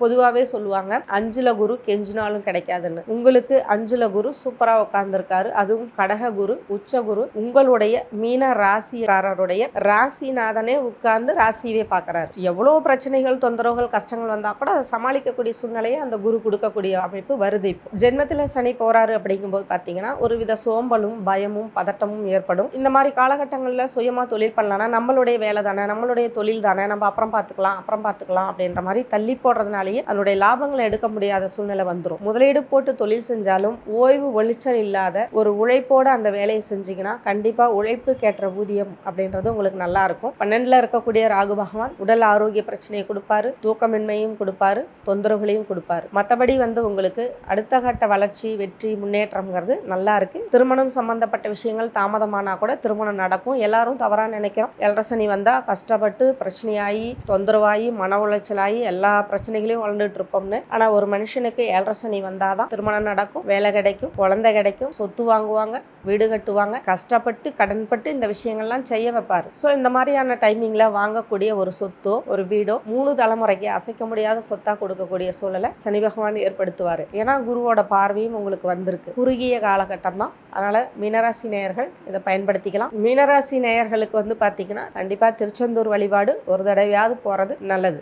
பொதுவாகவே சொல்லுவாங்க 5ல குரு கெஞ்சினாலும் கிடைக்காதுன்னு. உங்களுக்கு 5ல குரு சூப்பரா உட்கார்ந்துருக்காரு. அதுவும் கடக குரு, உச்ச குரு, உங்களுடைய மீன ராசிக்காரருடைய ராசிநாதனே உட்கார்ந்து ராசியவே பார்க்கறாரு. எவ்வளவு பிரச்சனைகள், தொந்தரவுகள், கஷ்டங்கள் வந்தா கூட அதை சமாளிக்கக்கூடிய சூழ்நிலையை அந்த குரு கொடுக்கக்கூடிய அமைப்பு வருது. இப்போ ஜென்மத்தில் சனி போறாரு அப்படிங்கும்போது பார்த்தீங்கன்னா ஒரு வித சோம்பலும் பயமும் பதட்டமும் ஏற்படும். இந்த மாதிரி காலகட்டங்களில் சுயமா தொழில் பண்ணலாம்னா நம்மளுடைய வேலை தானே, நம்மளுடைய தொழில் தானே, நம்ம அப்புறம் பார்த்துக்கலாம் அப்படின்ற மாதிரி தள்ளி போடுறதுனாலேயே அதனுடைய லாபங்களை எடுக்க முடியாத சூழ்நிலை வந்துடும். முதலீடு போட்டு தொழில் செஞ்சாலும் ஓய்வு ஒளிச்சல் இல்லாத ஒரு உழைப்போட அந்த வேலையை செஞ்சீங்கன்னா கண்டிப்பா உழைப்புக்கேற்ற ஊதியம் அப்படின்றது உங்களுக்கு நல்லா இருக்கும். 12ல இருக்கக்கூடிய ராகு பகவான் உடல் ஆரோக்கிய பிரச்சனையை கொடுப்பாரு, தூக்கமின்மையும் கொடுப்பாரு, தொந்தரவுகளையும் கொடுப்பாரு. மற்றபடி உங்களுக்கு அடுத்த கட்ட வளர்ச்சி, வெற்றி, முன்னேற்றம்ங்கிறது நல்லா இருக்கு. திருமணம் சம்பந்தப்பட்ட விஷயங்கள் தாமதமானா கூட திருமணம் நடக்கும். எல்லாரும் தவறா நினைக்கிறோம், 7.5 சனி வந்தா கஷ்டப்பட்டு பிரச்சனையாகி தொந்தரவாகி மன உளைச்சலாகி எல்லா பிரச்சனைகளையும் வளர்ந்துட்டு இருப்போம்னு. ஆனா ஒரு மனுஷனுக்கு 7.5 சனி வந்தாதான் திருமணம் நடக்கும், வேலை கிடைக்கும், குழந்தை கிடைக்கும், சொத்து வாங்குவாங்க, வீடு கட்டுவாங்க, கஷ்டப்பட்டு கடன்பட்டு இந்த விஷயங்கள்லாம் செய்ய வைப்பாரு. ஸோ இந்த மாதிரியான டைமிங்ல வாங்கக்கூடிய ஒரு சொத்தோ ஒரு வீடோ 3 தலைமுறைக்கு அசைக்க முடியாத சொத்தா கொடுக்கக்கூடிய சூழலை சனி பகவான் ஏற்படுத்துவாரு. ஏன்னா குருவோட பார்வையும் உங்களுக்கு வந்திருக்கு. குறுகிய காலகட்டம் தான். அதனால மீனராசி நேயர்கள் இதை பயன்படுத்திக்கலாம். மீனராசி நேயர்களுக்கு பார்த்தீங்கன்னா கண்டிப்பா திருச்செந்தூர் வழிபாடு ஒரு தடவையாவது போறது நல்லது.